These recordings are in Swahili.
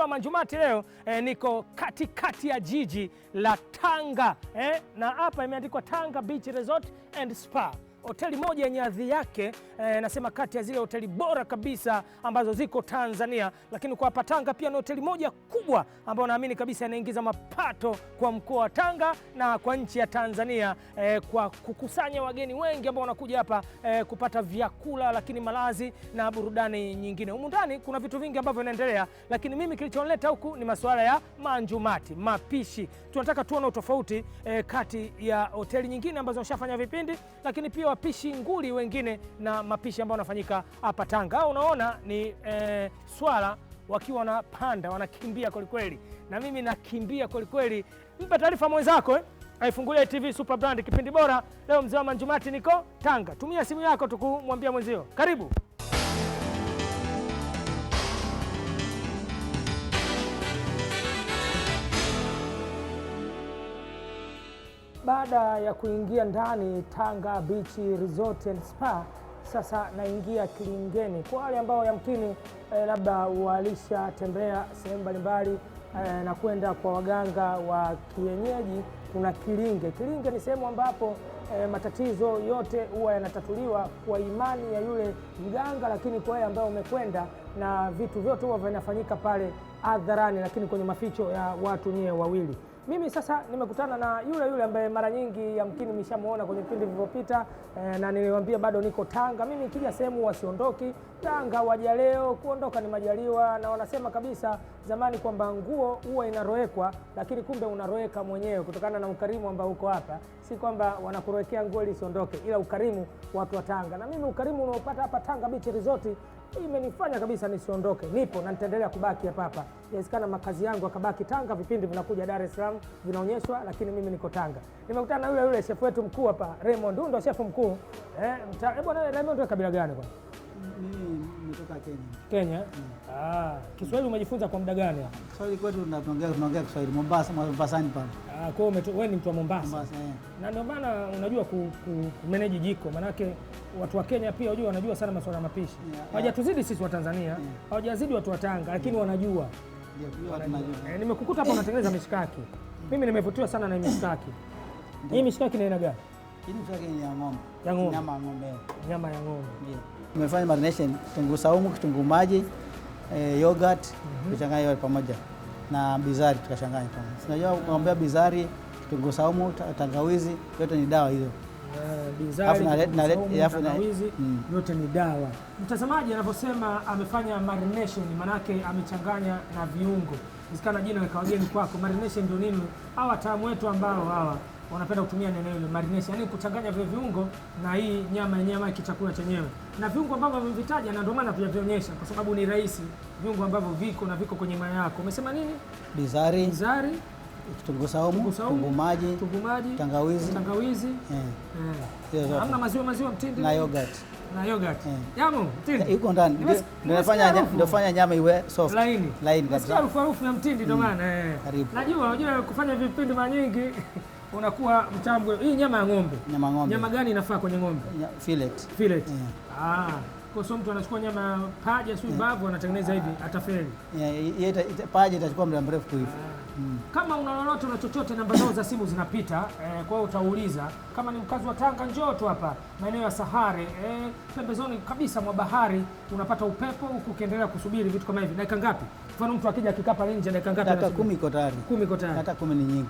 wa Manjumati leo niko katikati ya jiji la Tanga na hapa imeandikwa Tanga Beach Resort and Spa. Hoteli moja yenye hadhi yake, nasema kati ya zile hoteli bora kabisa ambazo ziko Tanzania, lakini kwa hapa Tanga pia ni hoteli moja kubwa ambayo naamini kabisa inaingiza mapato kwa mkoa wa Tanga na kwa nchi ya Tanzania, kwa kukusanya wageni wengi ambao wanakuja hapa kupata vyakula, lakini malazi na burudani nyingine. Humu ndani kuna vitu vingi ambavyo vinaendelea, lakini mimi kilichonileta huku ni masuala ya Manjumati, mapishi. Tunataka tuone utofauti kati ya hoteli nyingine ambazo nishafanya vipindi, lakini pia wapishi nguli wengine na mapishi ambayo yanafanyika hapa Tanga. Unaona ni swala wakiwa wanapanda, wanakimbia kwelikweli, na mimi nakimbia kwelikweli. Mpe taarifa mwenzako aifungulie TV Super Brand, kipindi bora leo. Mzee wa Manjumati niko Tanga. Tumia simu yako tukumwambia mwenzio. Karibu. Baada ya kuingia ndani Tanga Beach Resort and Spa, sasa naingia kilingeni. Kwa wale ambao yamkini labda walishatembea sehemu mbalimbali na kwenda kwa waganga wa kienyeji, kuna kilinge. Kilinge ni sehemu ambapo matatizo yote huwa yanatatuliwa kwa imani ya yule mganga, lakini kwa wale ambao umekwenda na vitu vyote huwa vinafanyika pale hadharani, lakini kwenye maficho ya watu nyewe wawili. Mimi sasa nimekutana na yule ambaye mara nyingi yamkini nimeshamuona kwenye vipindi vilivyopita, na niliwaambia bado niko Tanga. Mimi nikija sehemu wasiondoki Tanga, waja leo, kuondoka ni majaliwa. Na wanasema kabisa zamani kwamba nguo huwa inarowekwa, lakini kumbe unaroweka mwenyewe kutokana na ukarimu ambao uko hapa. Si kwamba wanakurowekea nguo ili isiondoke, ila ukarimu watu wa Tanga. Na mimi ukarimu unaopata hapa Tanga Beach Resort imenifanya kabisa nisiondoke. Nipo na nitaendelea kubaki hapa. Inawezekana makazi yangu akabaki Tanga, vipindi vinakuja Dar es Salaam vinaonyeshwa, lakini mimi niko Tanga. Nimekutana na yule chef wetu mkuu hapa, Raymond. Huyu ndo chef mkuu. Bwana Raymond, wewe kabila gani kwa? Mimi nimetoka Kenya. Kenya? Kiswahili umejifunza kwa muda gani hapa? Kiswahili kwetu tunaongea Kiswahili Mombasani pale. Kwa hiyo wewe ni mtu wa Mombasa. Mombasa, Na ndio maana unajua kumanage jiko, manake watu wa Kenya pia unajua wanajua sana masuala ya mapishi. Hawajatuzidi sisi wa Tanzania, hawajazidi watu wa Tanga, lakini wanajua. Nimekukuta hapa unatengeneza mishkaki. Mimi nimevutiwa sana na mishkaki. Hii mishkaki ni aina gani? Hii mishkaki ni ya ng'ombe. Ya ng'ombe. Nyama ya ng'ombe. Nyama ya ng'ombe. Ndio. Tumefanya marination, kitunguu saumu, kitunguu maji, yogurt, tuchanganya yote pamoja na bizari tukachanganya pamoja. Unajua kuombea bizari, kitunguu saumu, tangawizi, yote ni dawa hizo. Bizari, tangawizi, yote ni dawa. Mtazamaji anavyosema amefanya marination, manake amechanganya na viungo. Isikana jina likawa geni kwako. Marination ndio nini? Hawa wataalamu wetu ambao wanapenda kutumia neno hilo marination, yani kuchanganya vile viungo na hii nyama kichakula chenyewe. Na viungo ambavyo vimevitaja, na ndio maana tunavionyesha kwa sababu ni rahisi. Viungo ambavyo viko kwenye maya yako. Umesema nini? Bizari, kitunguu saumu, kitunguu maji, tangawizi. Hamna maziwa mtindi na yogurt. Yamo mtindi. Iko ndani. Ndio fanya nyama iwe soft. Laini kabisa. Harufu ya mtindi ndio maana. Najua kufanya vipindi mara nyingi unakuwa mtambo. Hii nyama ya ng'ombe. Nyama gani inafaa kwenye ng'ombe? Fillet. Kwa sababu mtu anachukua nyama paja sio babu anatengeneza hivi atafeli. Paja itachukua muda mrefu tu hivi. Kama una lolote na chochote, namba zao za simu zinapita. Kwa hiyo utauliza. Kama ni mkazi wa Tanga, njoo tu hapa maeneo ya Sahare, pembezoni kabisa mwa bahari, unapata upepo huku ukiendelea kusubiri vitu kama hivi. Dakika ngapi? Mfano mtu akija akikapa nje dakika ngapi? Dakika 10 iko tayari. 10 iko tayari. Hata 10 ni nyingi.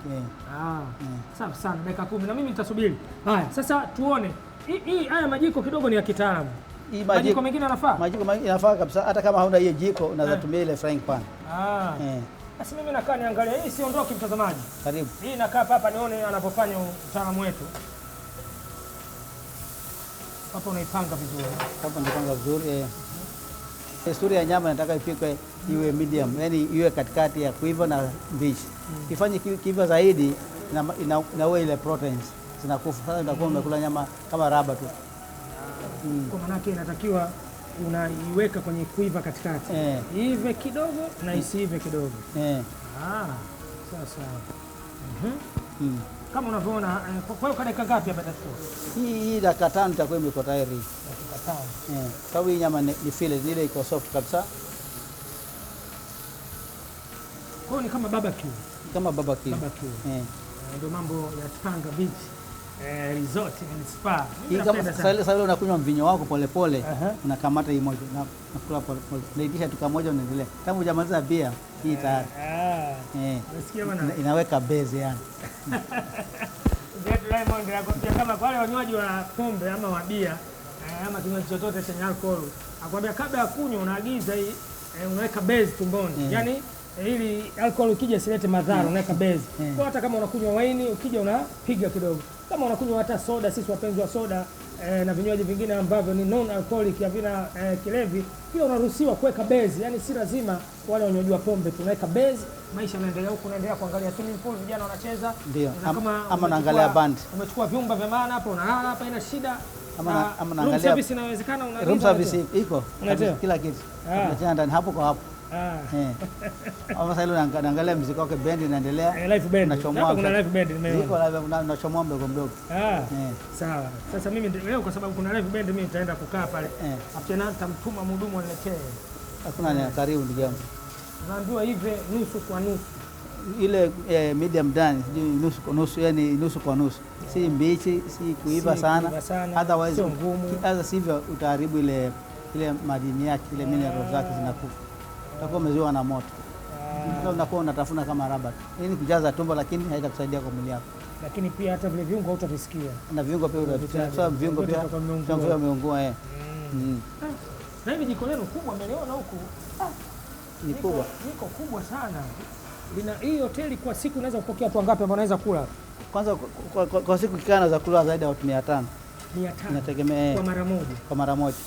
Safi sana, dakika 10 na mimi nitasubiri. Haya, sasa tuone. Haya majiko kidogo ni ya kitaalamu. Majiko mengine yanafaa? Majiko mengine yanafaa kabisa. Hata kama hauna hiyo jiko unaweza tumia ile frying pan. Basi mimi nakaa niangalia. Hii siondoki mtazamaji. Karibu. Hii nakaa hapa nione anapofanya utaalamu wetu. Hapa unaipanga vizuri. Hapa unapanga vizuri. Desturi ya nyama nataka ipikwe iwe medium, yani iwe katikati ya kuiva na mbichi. Ifanye kiiva zaidi na ile proteins zinakufa. Sasa utakuwa umekula nyama kama raba tu. Kwa maana yake inatakiwa unaiweka kwenye kuiva katikati. Iive kidogo na isiive kidogo. Sasa. Kama unavyoona, kwa hiyo dakika ngapi hapa tachukua? Hii dakika 5 itakuwa iko tayari. Dakika 5. Sababu hii nyama ni fillet, ile iko soft kabisa. hiyo ni kama barbecue. Kama barbecue. Ndio mambo ya Tanga Beach Resort and Spa. Sasa unakunywa mvinyo wako polepole, unakamata hii moja na nakula polepole. Unaitisha tu kama moja unaendelea. Kama hujamaliza bia hii tayari. Unasikia bwana? Inaweka base yani. Kama kwa wale wanywaji wa pombe ama wa bia ama kinywaji chochote chenye alcohol, akwambia kabla ya kunywa unaagiza hii unaweka base tumboni. Yaani ili alcohol ukija silete madhara, unaweka base. Kwa hata kama unakunywa waini ukija unapiga kidogo. Kama unakunywa hata soda, sisi wapenzi wa soda na vinywaji vingine ambavyo ni non alcoholic havina kilevi, pia unaruhusiwa kuweka base. Yaani si lazima wale wanywaji wa pombe, tunaweka base, maisha yanaendelea huko, unaendelea kuangalia swimming pool, vijana wanacheza. Ndio. Ama unaangalia band. Umechukua vyumba vya maana hapo, unalala hapa, ina shida. Ama unaangalia room service, inawezekana unalipa. Room service iko kila kitu. Unachana ndani hapo kwa hapo. Ama sasa unaangalia muziki wake, band inaendelea. Live band. Unachomoa. Kuna live band nimeona. Iko live, unachomoa mdogo mdogo. Sawa. Sasa mimi leo kwa sababu kuna live band mimi nitaenda kukaa pale. After na nitamtuma mhudumu aniletee. Hakuna ni karibu ndugu yangu. Unaambiwa hivi nusu kwa nusu. Ile medium done, nusu kwa nusu, yani nusu kwa nusu. Si mbichi, si kuiva sana. Otherwise hata sivyo utaharibu ile madini yake, ile mineral zake zinakufa. Utakuwa umeziwa na moto. Unakuwa unatafuna kama raba. Hii ni kujaza tumbo, lakini haitakusaidia kwa mwili wako. Lakini pia hata vile viungo hutavisikia. Na viungo pia utavisikia. Sababu viungo pia vimeungua. Na hivi jiko lenu kubwa mmeliona huku. Ni kubwa. Niko kubwa sana. Hii hoteli kwa siku unaweza kupokea watu wangapi ambao wanaweza kula? Kwanza kwa siku kikana za kula zaidi ya watu 500. 500. Inategemea kwa mara moja. Kwa mara moja.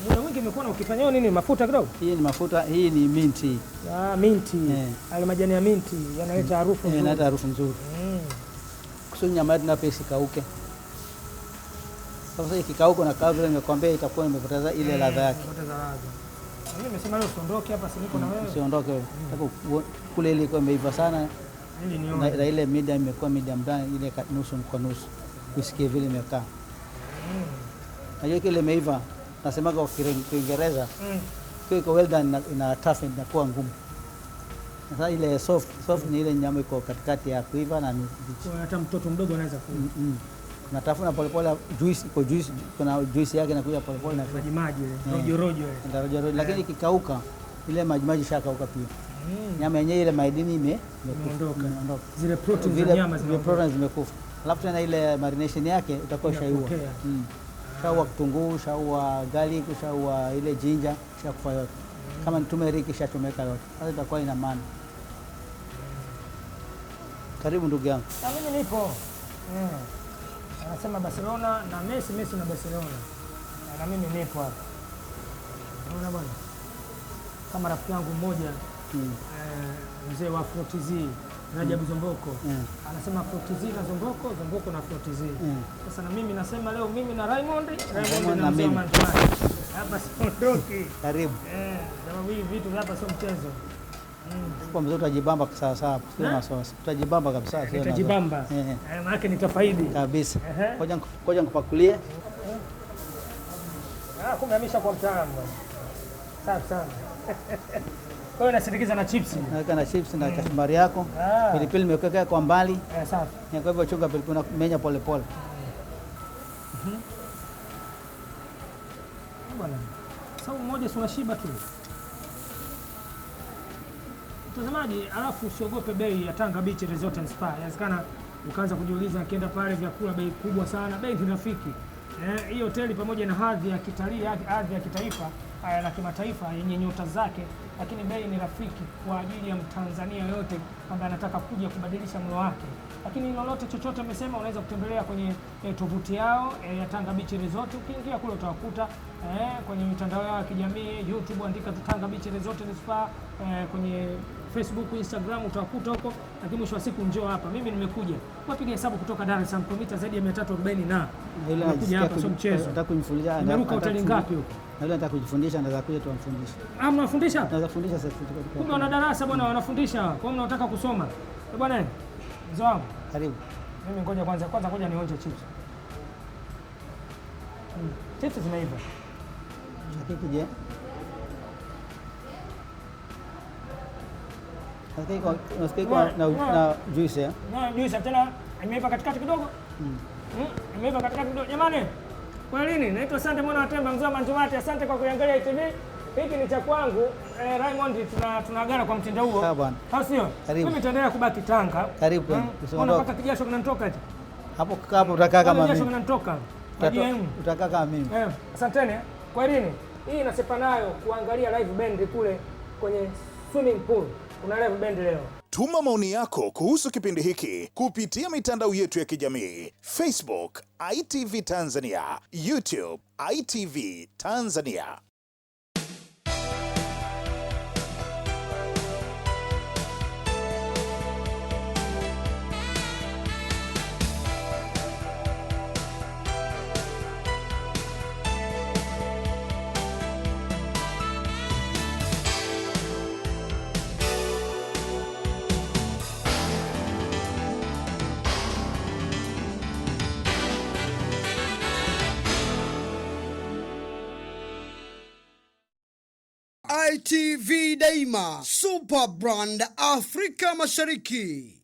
Muda mwingi imekuwa na ukifanyao nini, mafuta kidogo? Hii ni mafuta, hii ni minti. Minti. Yale majani ya minti yanaleta harufu nzuri. Yanaleta harufu nzuri. Kusudi nyama yetu na pesi kauke. Sasa ikikauka na kama vile nimekwambia itakuwa imepoteza ile ladha yake. Imepoteza ladha. Mimi nimesema leo usiondoke hapa, si niko na wewe. Usiondoke wewe. Kule ile ilikuwa imeiva sana. Ili nione. Na ile medium imekuwa medium done, ile nusu kwa nusu. Usikie vile imekaa. Najua kile imeiva. Nasema kwa Kiingereza kwa well done ina tough inakuwa ngumu. Sasa ile soft ni ile nyama iko katikati ya kuiva na mbichi. Kwa hata mtoto mdogo anaweza kula. Natafuna polepole, juice kuna juice yake inakuja polepole na maji ile rojo ile. Lakini ikikauka ile maji shakauka pia. Nyama yenyewe ile maidini imeondoka. Zile protein za nyama zimekufa. Alafu tena ile marination yake utakuwa shaiua. Shaua kitunguu, shaua garlic, shaua ile ginger, shakufa yote. Kama ni turmeric shatumeka yote. Sasa itakuwa ina maana. Karibu ndugu yangu. Mimi nipo. Anasema Barcelona na Messi na Barcelona. Na mimi nipo hapa. Unaona bwana? Kama rafiki yangu mmoja mzee wa Afrotiz Rajabu Zomboko anasema Afrotiz na Zomboko na Afrotiz. Sasa na mimi nasema leo mimi na Raymond na mzee Manjani. Hapa siondoki. Karibu. Kama hivi vitu hapa sio mchezo. Kwa mzee utajibamba sawa. Sio masosi. Utajibamba kabisa. Utajibamba. Maana yake nitafaidi. Kabisa. Ngoja nikupakulie. Kumbe amesha kwa mtaalamu. Safi sana. Kwa hiyo nasindikiza na chips. Naweka na chips na kachumbari yako. Pilipili nimeweka kwa mbali. Safi. Kwa hivyo chunga pilipili unamenya polepole. Bwana. Sawa mmoja si unashiba tu. Mtazamaji, alafu usiogope bei ya Tanga Beach Resort and Spa. Inawezekana ukaanza kujiuliza akienda pale vyakula bei kubwa sana, bei ni rafiki. Hii hoteli pamoja na hadhi ya kitalii, hadhi ya kitaifa na kimataifa yenye nyota zake, lakini bei ni rafiki kwa ajili ya Mtanzania yote ambaye anataka kuja kubadilisha mlo wake. Lakini lolote chochote amesema unaweza kutembelea kwenye tovuti yao ya Tanga Beach Resort. Ukiingia kule utawakuta kwenye mitandao yao ya kijamii, YouTube andika Tanga Beach Resort and Spa, kwenye Facebook, Instagram utawakuta huko. Lakini mwisho wa siku njoo hapa. Mimi nimekuja. Wapiga hesabu kutoka Dar es Salaam kilomita zaidi ya 340 na nimekuja hapa sio mchezo. Nataka kunifundisha. Nimeruka hoteli ngapi huko? Na leo nataka kujifundisha, naweza kuja tuwafundishe. Mnafundisha? Naweza kufundisha sasa. Kumbe wana darasa bwana, wanafundisha. Kwa hiyo mnataka kusoma. Bwana, mzee wangu. Karibu. Mimi ngoja kwanza nionje chips. Chips zinaiva. Hakiki je? Nasikia na juice ya. Na juice tena imeiva katikati kidogo. Imeiva katikati kidogo. Jamani, kwa nini? Naitwa Asante Mwana wa Temba, mzee wa Manjumati. Asante kwa kuangalia ITV. Hiki ni cha kwangu. Raymond, tunaagana kwa mtindo huo. Sawa bwana. Au sio? Mimi nitaendelea kubaki Tanga. Karibu bwana. Unapaka kijasho kinanitoka eti. Hapo utakaa kama mimi. Kijasho kinanitoka. Utakaa kama mimi. Asanteni. Kwa nini? Hii nasepa nayo kuangalia live band kule kwenye swimming pool. Kuna live band leo. Tuma maoni yako kuhusu kipindi hiki kupitia mitandao yetu ya kijamii: Facebook ITV Tanzania, YouTube ITV Tanzania. ITV Daima, Super Brand Afrika Mashariki.